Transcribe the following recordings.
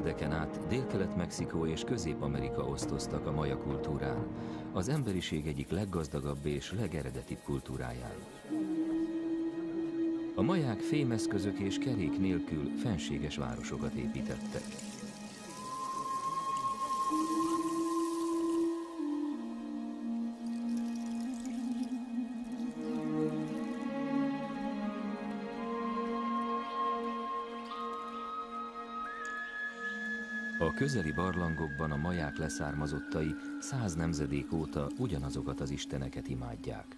Évtizedeken át Délkelet-Mexikó és Közép-Amerika osztoztak a maja kultúrán, az emberiség egyik leggazdagabb és legeredetibb kultúráján. A maják fémeszközök és kerék nélkül fenséges városokat építettek. A közeli barlangokban a maják leszármazottai 100 nemzedék óta ugyanazokat az isteneket imádják.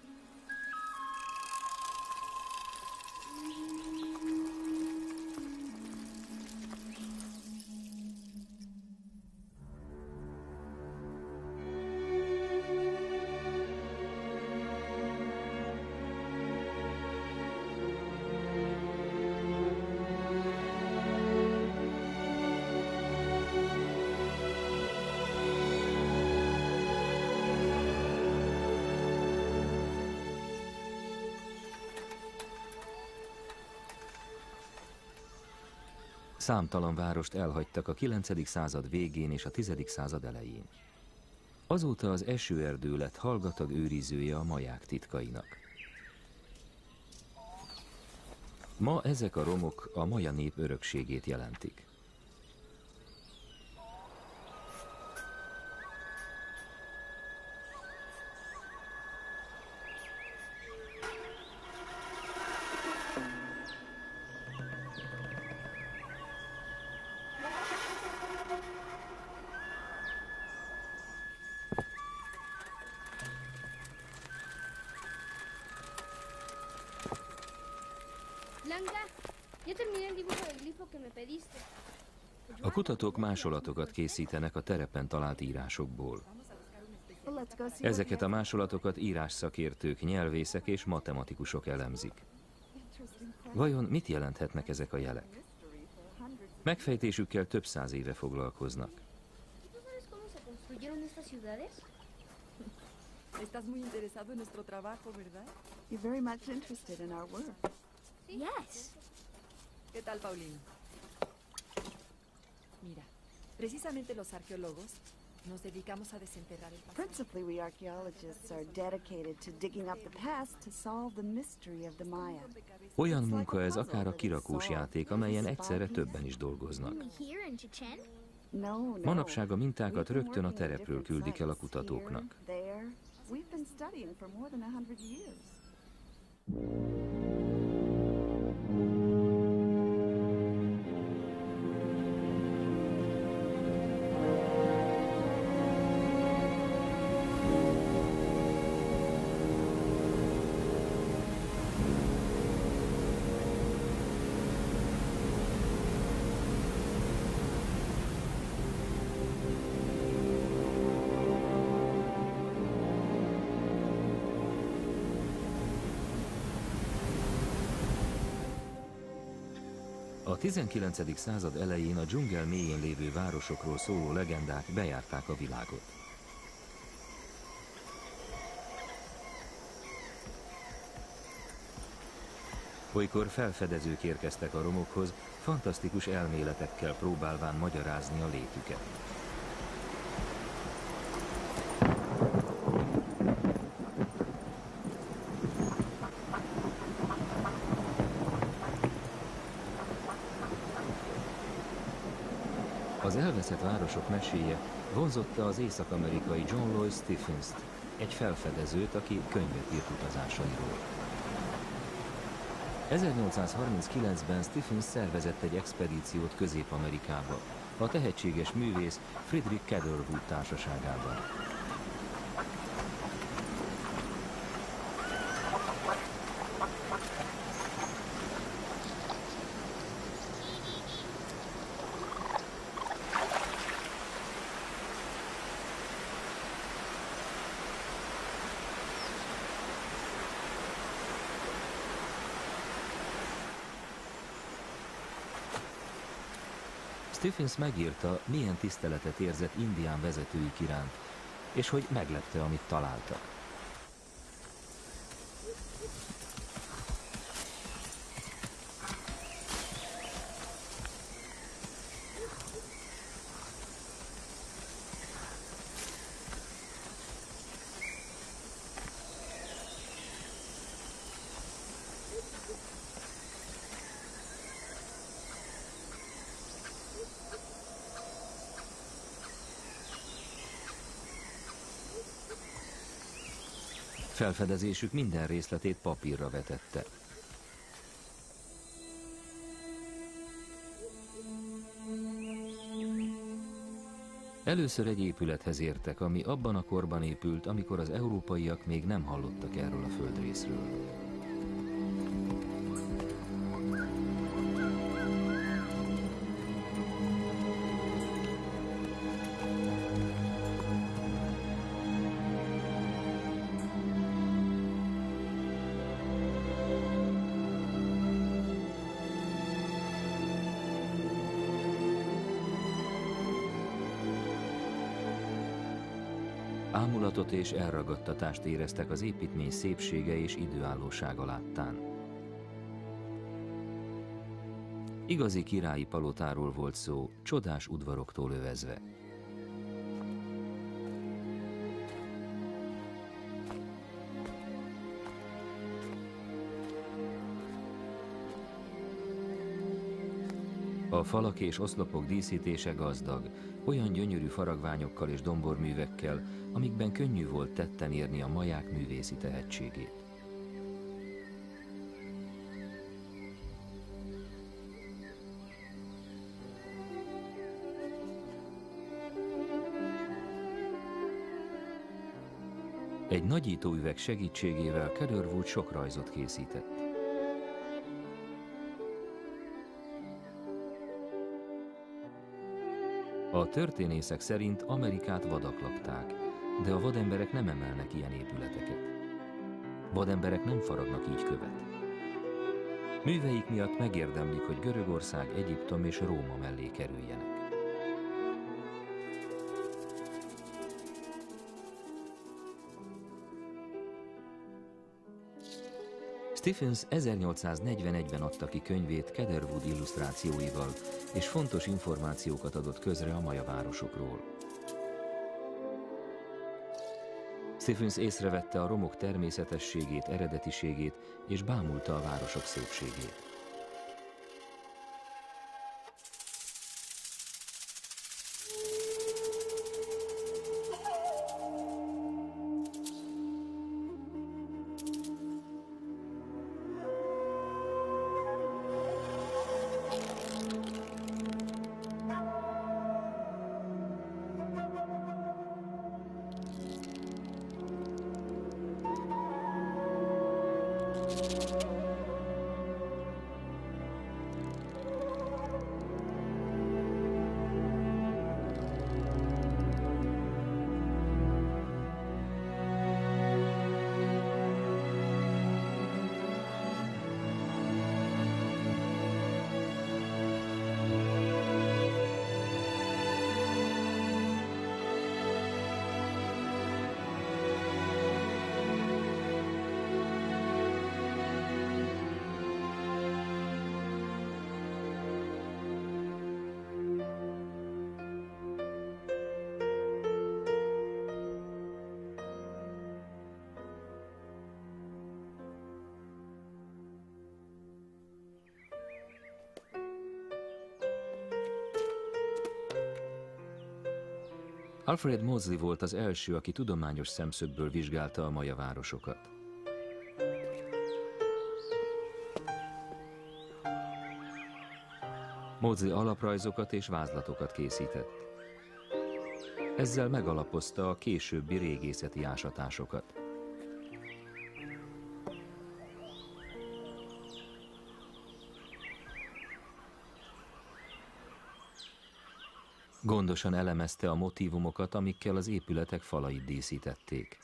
Számtalan várost elhagytak a 9. század végén és a 10. század elején. Azóta az esőerdő lett hallgatag őrizője a maják titkainak. Ma ezek a romok a maja nép örökségét jelentik. A kutatók másolatokat készítenek a terepen talált írásokból. Ezeket a másolatokat írásszakértők, nyelvészek és matematikusok elemzik. Vajon mit jelenthetnek ezek a jelek? Megfejtésükkel több száz éve foglalkoznak. Estás muy interesado en nuestro trabajo, ¿verdad? You're very much interested in our work. Yes. ¿Qué tal, Paulina? Mira, precisamente los arqueólogos nos dedicamos a desenterrar el pasado. Principally, we archaeologists are dedicated to digging up the past to solve the mystery of the Maya. Olyan munka ez akár a kirakós játék, amelyen egyszerre többen is dolgoznak. Manapság a mintákat rögtön a terepről küldik el a kutatóknak. We've been studying for more than 100 years. A 19. század elején a dzsungel mélyén lévő városokról szóló legendák bejárták a világot. Olykor felfedezők érkeztek a romokhoz, fantasztikus elméletekkel próbálván magyarázni a létüket. Az elveszett városok meséje vonzotta az észak-amerikai John Lois Stephens-t, egy felfedezőt, aki könyvet írt utazásairól. 1839-ben Stephens szervezett egy expedíciót Közép-Amerikába, a tehetséges művész Frederick Catherwood társaságában. Stephens megírta, milyen tiszteletet érzett indián vezetőik iránt, és hogy meglepte, amit találtak. Felfedezésük minden részletét papírra vetette. Először egy épülethez értek, ami abban a korban épült, amikor az európaiak még nem hallottak erről a földrészről. Ámulatot és elragadtatást éreztek az építmény szépsége és időállósága láttán. Igazi királyi palotáról volt szó, csodás udvaroktól övezve. A falak és oszlopok díszítése gazdag, olyan gyönyörű faragványokkal és domborművekkel, amikben könnyű volt tetten érni a maják művészi tehetségét. Egy nagyítóüveg segítségével Catherwood sok rajzot készített. A történészek szerint Amerikát vadak lakták, de a vademberek nem emelnek ilyen épületeket. Vademberek nem faragnak így követ. Műveik miatt megérdemlik, hogy Görögország, Egyiptom és Róma mellé kerüljenek. Stephens 1841-ben adta ki könyvét Catherwood illusztrációival, és fontos információkat adott közre a maja városokról. Stephens észrevette a romok természetességét, eredetiségét, és bámulta a városok szépségét. Alfred Maudsley volt az első, aki tudományos szemszögből vizsgálta a maja városokat. Maudsley alaprajzokat és vázlatokat készített. Ezzel megalapozta a későbbi régészeti ásatásokat. Gondosan elemezte a motívumokat, amikkel az épületek falait díszítették.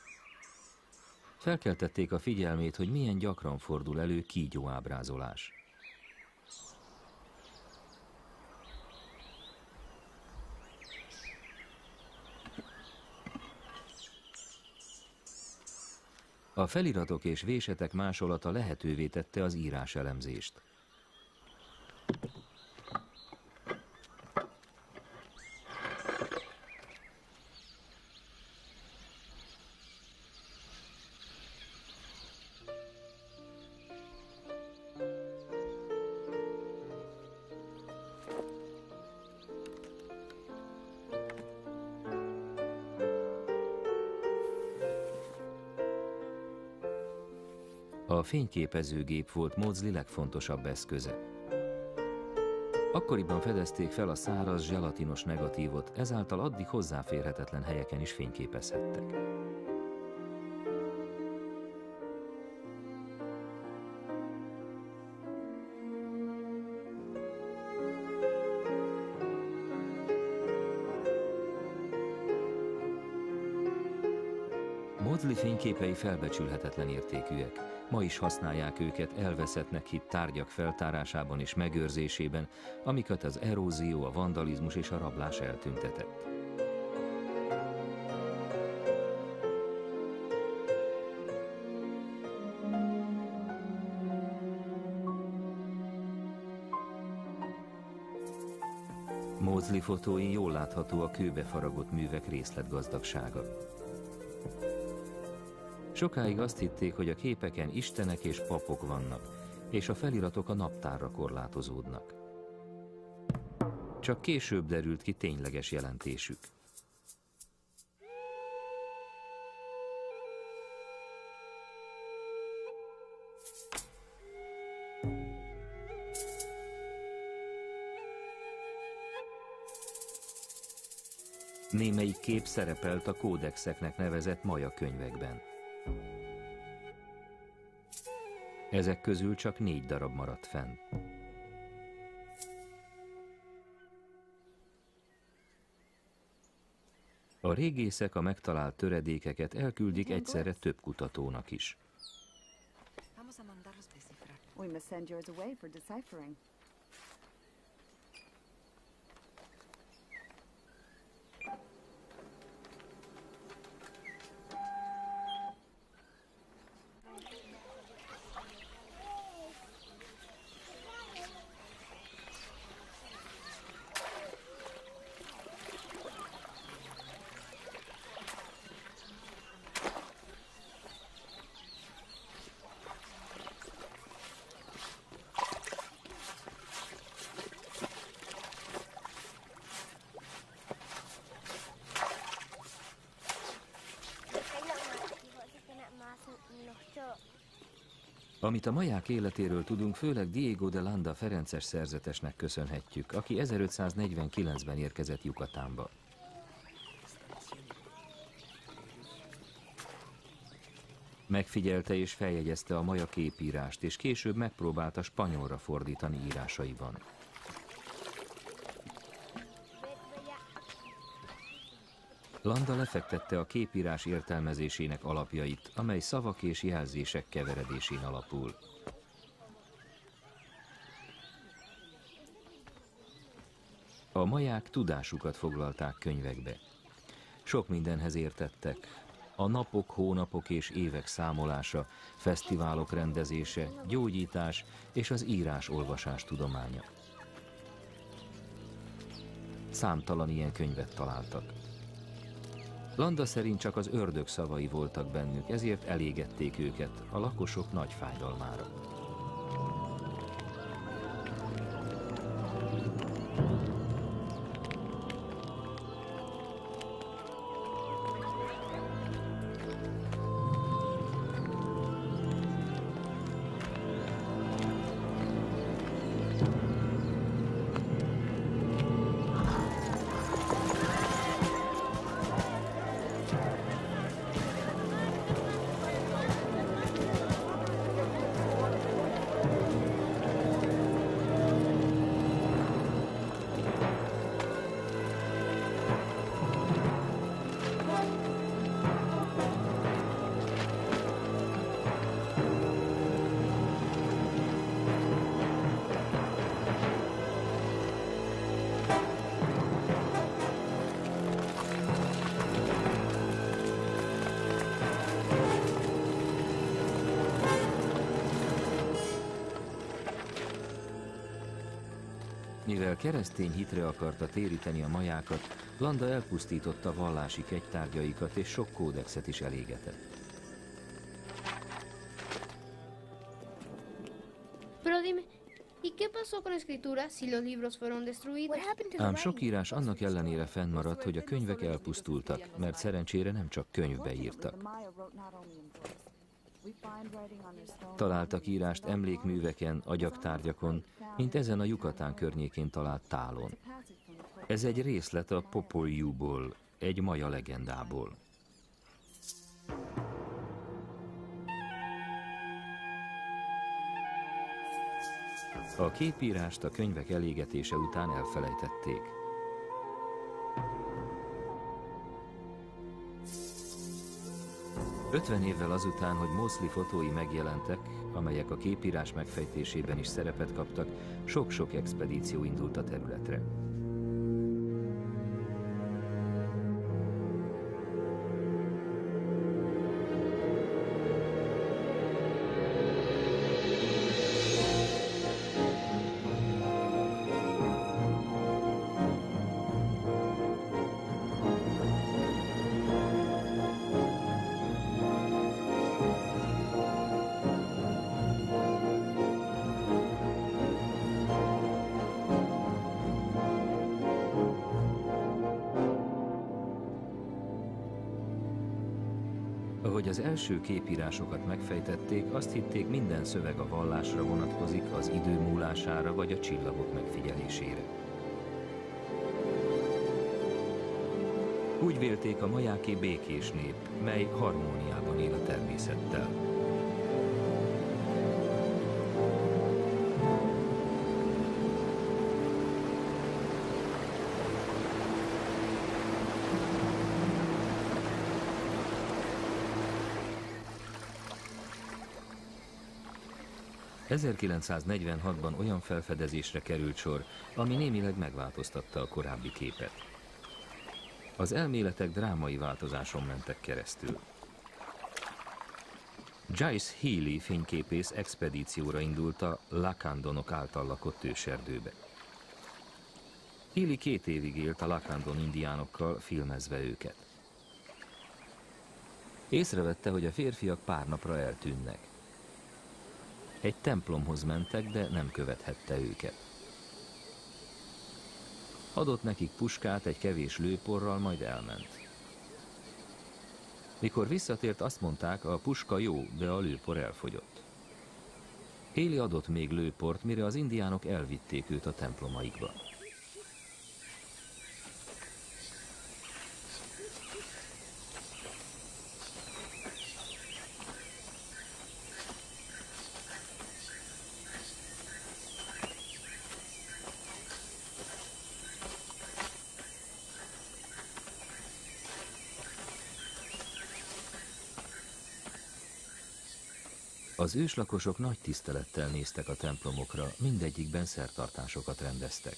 Felkeltették a figyelmét, hogy milyen gyakran fordul elő kígyóábrázolás. A feliratok és vésetek másolata lehetővé tette az íráselemzést. A fényképezőgép volt Maudsley legfontosabb eszköze. Akkoriban fedezték fel a száraz, zselatinos negatívot, ezáltal addig hozzáférhetetlen helyeken is fényképezhettek. Maudsley fényképei felbecsülhetetlen értékűek. Ma is használják őket elveszettnek hitt tárgyak feltárásában és megőrzésében, amiket az erózió, a vandalizmus és a rablás eltüntetett. Maudsley fotóin jól látható a kőbe faragott művek részletgazdagsága. Sokáig azt hitték, hogy a képeken istenek és papok vannak, és a feliratok a naptárra korlátozódnak. Csak később derült ki tényleges jelentésük. Némelyik kép szerepelt a kódexeknek nevezett maja könyvekben. Ezek közül csak 4 darab maradt fenn. A régészek a megtalált töredékeket elküldik egyszerre több kutatónak is. We must send yours away for deciphering. Amit a maják életéről tudunk, főleg Diego de Landa ferences szerzetesnek köszönhetjük, aki 1549-ben érkezett Yucatánba. Megfigyelte és feljegyezte a maja képírást, és később megpróbálta spanyolra fordítani írásaiban. Landa lefektette a képírás értelmezésének alapjait, amely szavak és jelzések keveredésén alapul. A maják tudásukat foglalták könyvekbe. Sok mindenhez értettek. A napok, hónapok és évek számolása, fesztiválok rendezése, gyógyítás és az írás-olvasás tudománya. Számtalan ilyen könyvet találtak. Landa szerint csak az ördög szavai voltak bennük, ezért elégették őket a lakosok nagy fájdalmára. Mivel keresztény hitre akarta téríteni a majákat, Landa elpusztította vallási kegytárgyaikat és sok kódexet is elégetett. Ám sok írás annak ellenére fennmaradt, hogy a könyvek elpusztultak, mert szerencsére nem csak könyvbe írtak. Találtak írást emlékműveken, agyaktárgyakon, mint ezen a Yucatán környékén talált tálon. Ez egy részlet a Popol Vuhból, egy maja legendából. A képírást a könyvek elégetése után elfelejtették. Ötven évvel azután, hogy Mosley fotói megjelentek, amelyek a képírás megfejtésében is szerepet kaptak, sok-sok expedíció indult a területre. Ahogy az első képírásokat megfejtették, azt hitték, minden szöveg a vallásra vonatkozik, az idő múlására vagy a csillagok megfigyelésére. Úgy vélték, a majáké békés nép, mely harmóniában él a természettel. ...1946-ban olyan felfedezésre került sor, ami némileg megváltoztatta a korábbi képet. Az elméletek drámai változáson mentek keresztül. Joyce Healy fényképész expedícióra indult a Lacandonok által lakott őserdőbe. Healy 2 évig élt a Lacandon indiánokkal, filmezve őket. Észrevette, hogy a férfiak pár napra eltűnnek. Egy templomhoz mentek, de nem követhette őket. Adott nekik puskát egy kevés lőporral, majd elment. Mikor visszatért, azt mondták, a puska jó, de a lőpor elfogyott. Healy adott még lőport, mire az indiánok elvitték őt a templomaikba. Az őslakosok nagy tisztelettel néztek a templomokra, mindegyikben szertartásokat rendeztek.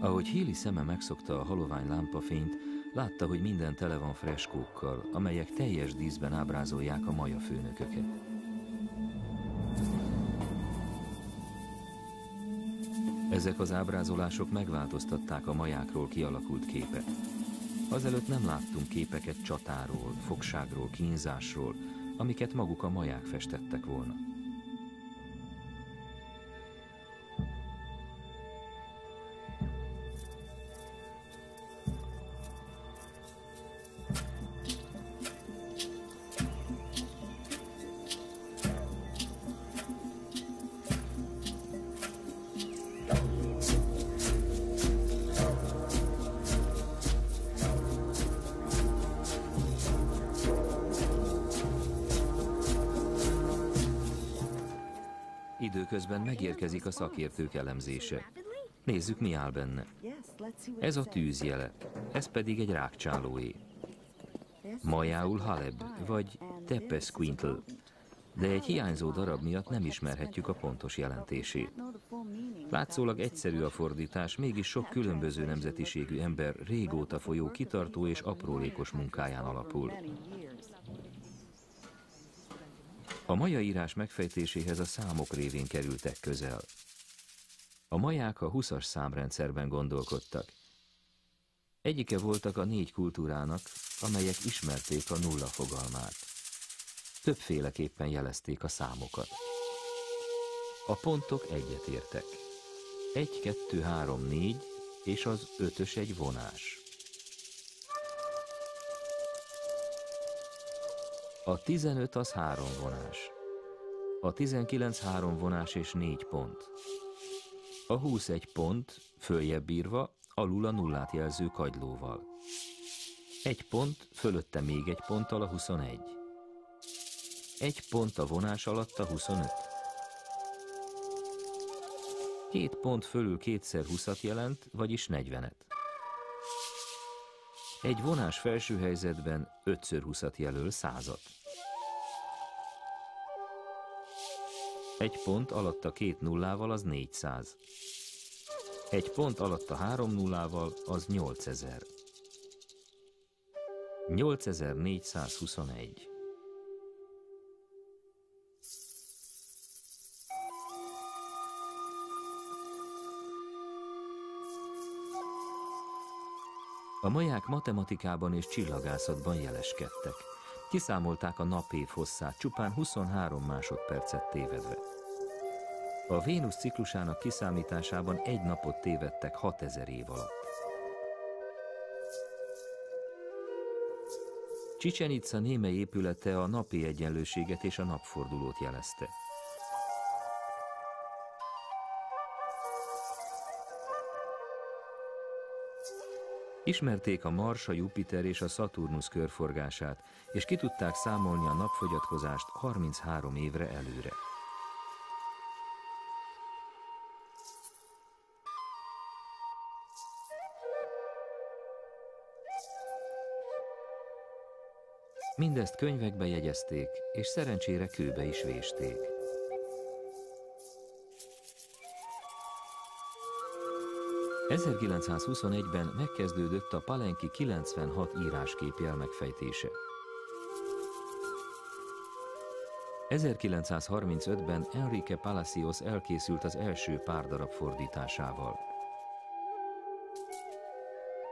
Ahogy Healy szeme megszokta a halovány lámpafényt, látta, hogy minden tele van freskókkal, amelyek teljes díszben ábrázolják a maja főnököket. Ezek az ábrázolások megváltoztatták a majákról kialakult képet. Azelőtt nem láttunk képeket csatáról, fogságról, kínzásról, amiket maguk a maják festettek volna. Időközben megérkezik a szakértők elemzése. Nézzük, mi áll benne. Ez a tűzjele, ez pedig egy rákcsálóé. Majául Haleb, vagy Tepezcuintla, de egy hiányzó darab miatt nem ismerhetjük a pontos jelentését. Látszólag egyszerű a fordítás, mégis sok különböző nemzetiségű ember régóta folyó kitartó és aprólékos munkáján alapul. A maja írás megfejtéséhez a számok révén kerültek közel. A maják a 20-as számrendszerben gondolkodtak. Egyike voltak a 4 kultúrának, amelyek ismerték a nulla fogalmát. Többféleképpen jelezték a számokat. A pontok egyetértek. 1, 2, 3, 4, és az 5-ös egy vonás. A 15 az 3 vonás. A 19 3 vonás és 4 pont. A 21 pont, följebb írva, alul a nullát jelző kagylóval. 1 pont, fölötte még egy ponttal a 21. 1 pont a vonás alatt a 25. 2 pont fölül 2x20-at jelent, vagyis 40-et. Egy vonás felső helyzetben 5x20-at jelöl 100-at. Egy pont alatt a 2 nullával az 400. Egy pont alatt a 3 nullával az 8000. 8421. A maják matematikában és csillagászatban jeleskedtek. Kiszámolták a napév hosszát csupán 23 másodpercet tévedve. A Vénusz ciklusának kiszámításában egy napot tévedtek 6000 év alatt. Chichén Itza némely épülete a napi egyenlőséget és a napfordulót jelezte. Ismerték a Mars, a Jupiter és a Szaturnusz körforgását, és ki tudták számolni a napfogyatkozást 33 évre előre. Mindezt könyvekbe jegyezték, és szerencsére kőbe is vésték. ...1921-ben megkezdődött a Palenki 96 írásképjel megfejtése. 1935-ben Enrique Palacios elkészült az első pár darab fordításával.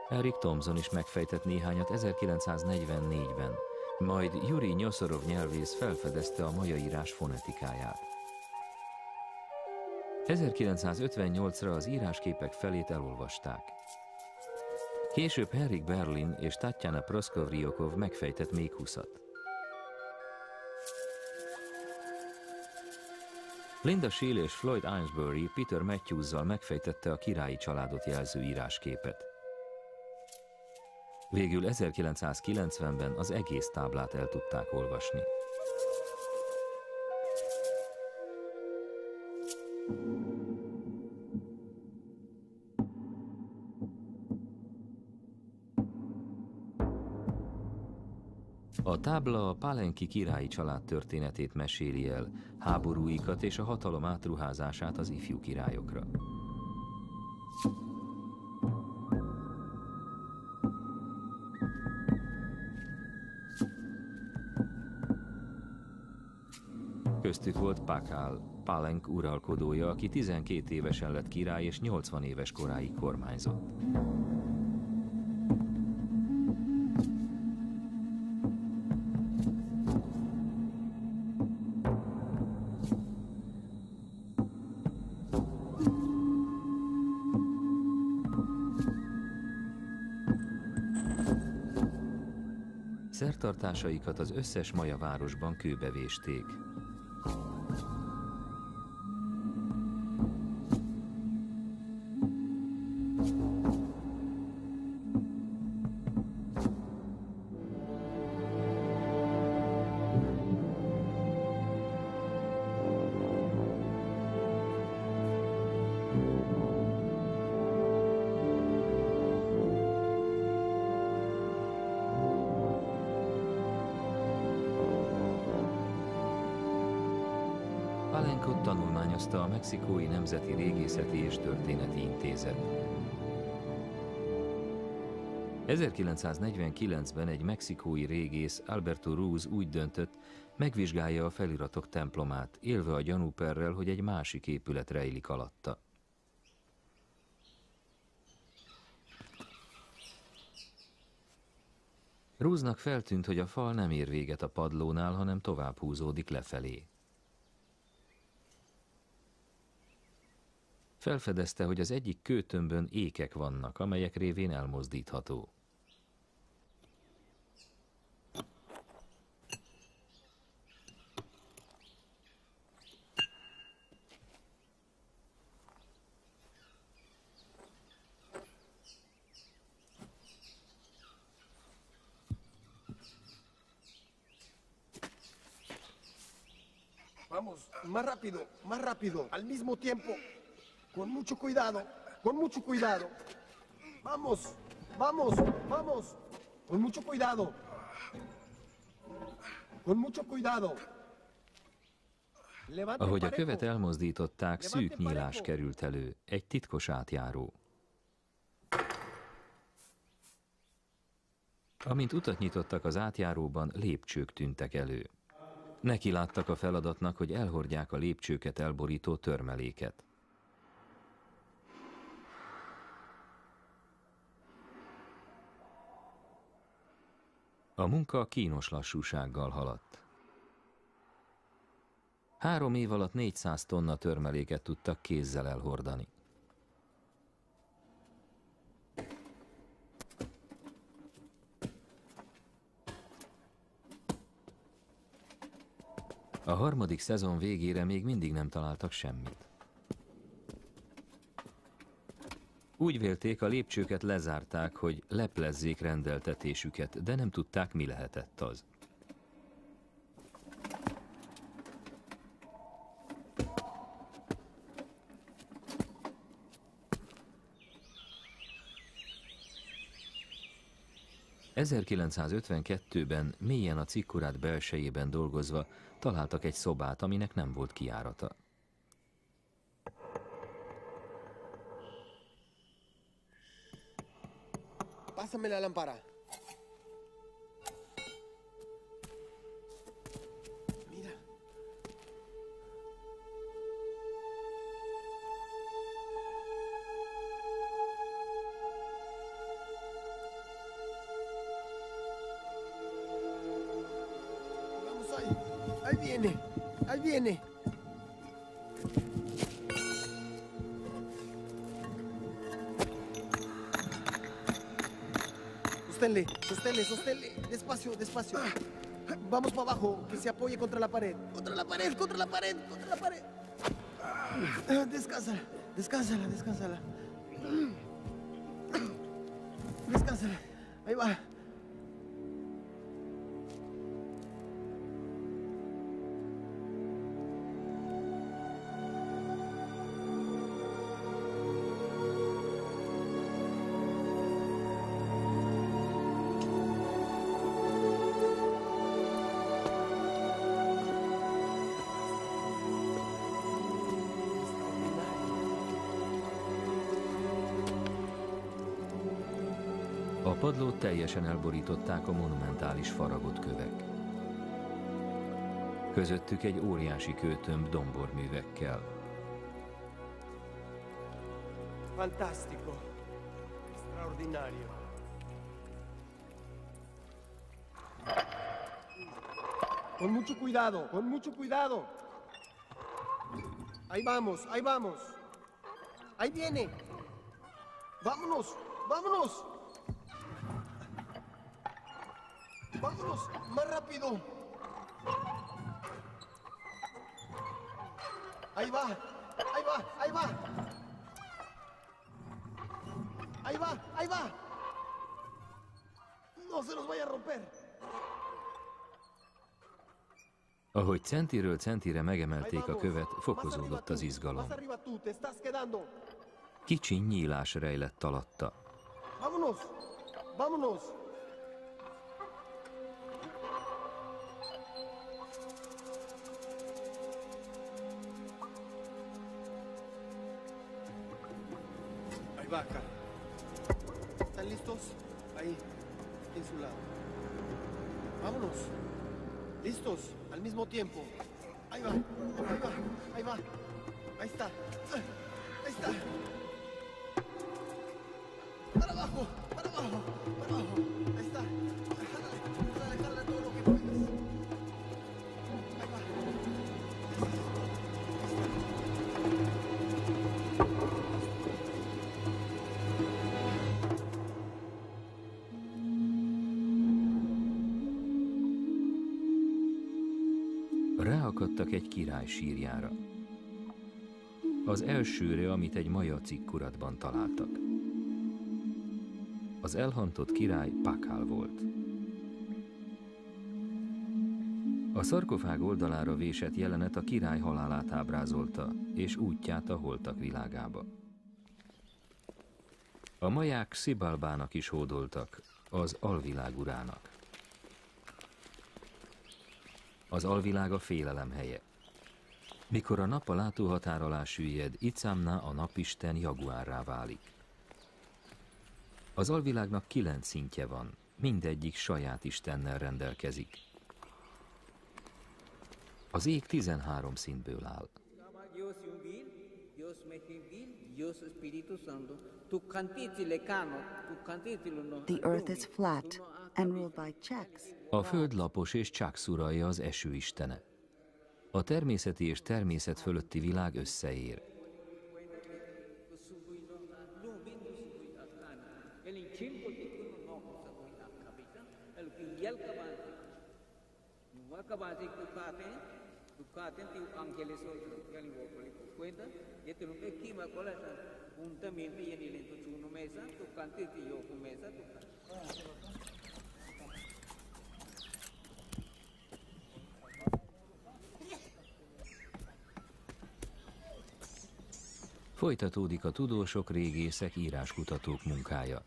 Eric Thompson is megfejtett néhányat 1944-ben, majd Jurij Nyoszorov nyelvész felfedezte a maja írás fonetikáját. 1958-ra az írásképek felét elolvasták. Később Henrik Berlin és Tatjana Proskovryokov megfejtett még 20-at. Linda Scheele és Floyd Ainsbury Peter Matthews-zal megfejtette a királyi családot jelző írásképet. Végül 1990-ben az egész táblát el tudták olvasni. A tábla a Palenki királyi család történetét meséli el, háborúikat és a hatalom átruházását az ifjú királyokra. Köztük volt Pakál, Palenk uralkodója, aki 12 évesen lett király és 80 éves koráig kormányzott. Szertartásaikat az összes maja városban kőbe vésték. Palenkot tanulmányozta a Mexikói Nemzeti Régészeti és Történeti Intézet. 1949-ben egy mexikói régész, Alberto Ruz úgy döntött, Megvizsgálja a feliratok templomát, élve a gyanúperrel, hogy egy másik épület rejlik alatta. Roose-nak feltűnt, hogy a fal nem ér véget a padlónál, hanem tovább húzódik lefelé. Felfedezte, hogy az egyik kőtömbön ékek vannak, amelyek révén elmozdítható. Vamos, más rápido, al mismo tiempo. Con mucho cuidado, con mucho cuidado. Vamos, vamos, vamos. Con mucho cuidado. Con mucho cuidado. Ahogy a követ elmozdították, szűk nyílás került elő, egy titkos átjáró. Amint utat nyitottak az átjáróban, lépcsők tűntek elő. Neki láttak a feladatnak, hogy elhordják a lépcsőket elborító törmeléket. A munka kínos lassúsággal haladt. 3 év alatt 400 tonna törmeléket tudtak kézzel elhordani. A harmadik szezon végére még mindig nem találtak semmit. Úgy vélték, a lépcsőket lezárták, hogy leplezzék rendeltetésüket, de nem tudták, mi lehetett az. ...1952-ben mélyen a cikkurát belsejében dolgozva találtak egy szobát, aminek nem volt kijárata. Pásame la lámpara. Mira. Vamos ahí. Ahí viene. Ahí viene. Sosténle, sosténle, sosténle. Despacio, despacio. Vamos para abajo, que se apoye contra la pared. Contra la pared, contra la pared, contra la pared. Descánsala, descánsala, descánsala. Descánsala. Ahí va. A padlót teljesen elborították a monumentális faragott kövek. Közöttük egy óriási kőtömb domborművekkel. Fantástico. Extraordinario. Con mucho cuidado, con mucho cuidado. Ahí vamos, ahí vamos. Ahí viene. Vámonos, vámonos. Vámonos, más rápido. Ahí va, ahí va, ahí va. Ahí va, ahí va. No se nos vaya a romper. Ahogy centiről centire megemelték a követ, fokozódott az izgalom. Kicsi nyílás rejlett alatta. Vámonos, vámonos. Ahí va, acá. ¿Están listos? Ahí, en su lado. Vámonos. ¿Listos? al mismo tiempo. Ahí va, ahí va, ahí va. Ahí está. Ahí está. Para abajo, para abajo, para abajo. Ahí está. Jálale todo lo que puedas. Ahí va. Ráakadtak egy király sírjára. Az elsőre, amit egy maja cikkuratban találtak. Az elhantott király Pakál volt. A szarkofág oldalára vésett jelenet a király halálát ábrázolta, és útját a holtak világába. A maják Xibalbának is hódoltak, az alvilág urának. Az alvilág a félelem helye. Mikor a nap a látóhatár alá süllyed, Icamna, a napisten, jaguárrá válik. Az alvilágnak 9 szintje van, mindegyik saját istennel rendelkezik. Az ég 13 szintből áll. The earth is flat and ruled by Chaks. A föld lapos és Chaks uralja, az eső istene. A természeti és természet fölötti világ összeér. Folytatódik a tudósok, régészek, íráskutatók munkája.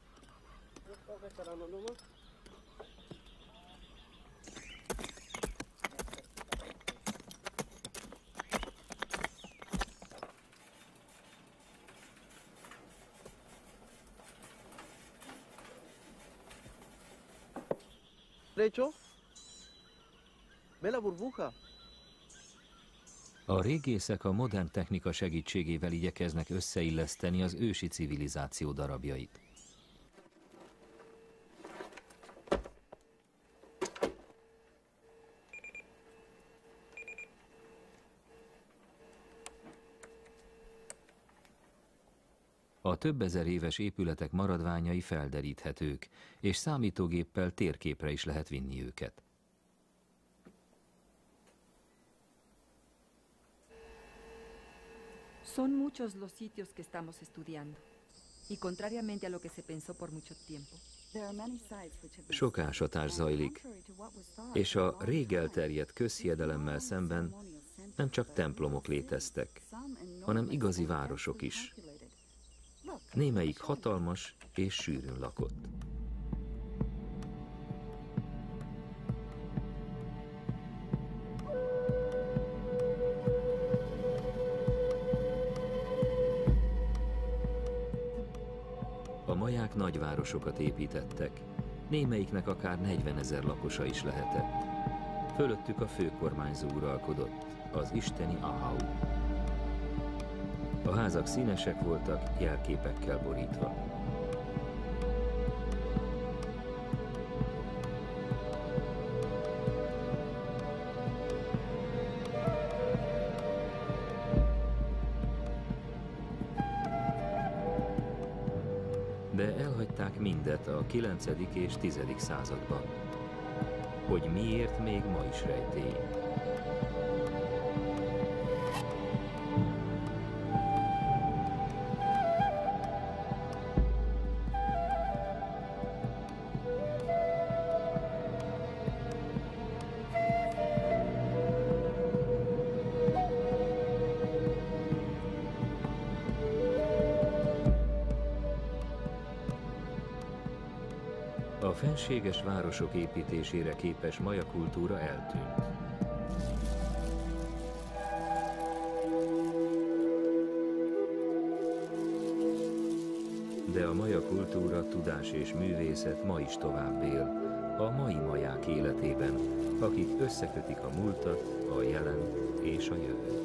Derecho, ve la burbuja. A régészek a modern technika segítségével igyekeznek összeilleszteni az ősi civilizáció darabjait. A több ezer éves épületek maradványai felderíthetők, és számítógéppel térképre is lehet vinni őket. Son muchos los sitios que estamos estudiando, y contrariamente a lo que se pensó por mucho tiempo. Sok ásatás zajlik, és a rég elterjedt közhiedelemmel szemben nem csak templomok léteztek, hanem igazi városok is. Némelyik hatalmas és sűrűn lakott. A maják nagyvárosokat építettek, némelyiknek akár 40 000 lakosa is lehetett. Fölöttük a főkormányzó uralkodott, az isteni Ahau. A házak színesek voltak, jelképekkel borítva. De elhagyták mindet a 9. és 10. században. Hogy miért, még ma is rejtély. A fenséges városok építésére képes maja kultúra eltűnt. De a maja kultúra, tudás és művészet ma is tovább él, a mai maják életében, akik összekötik a múltat, a jelent és a jövőt.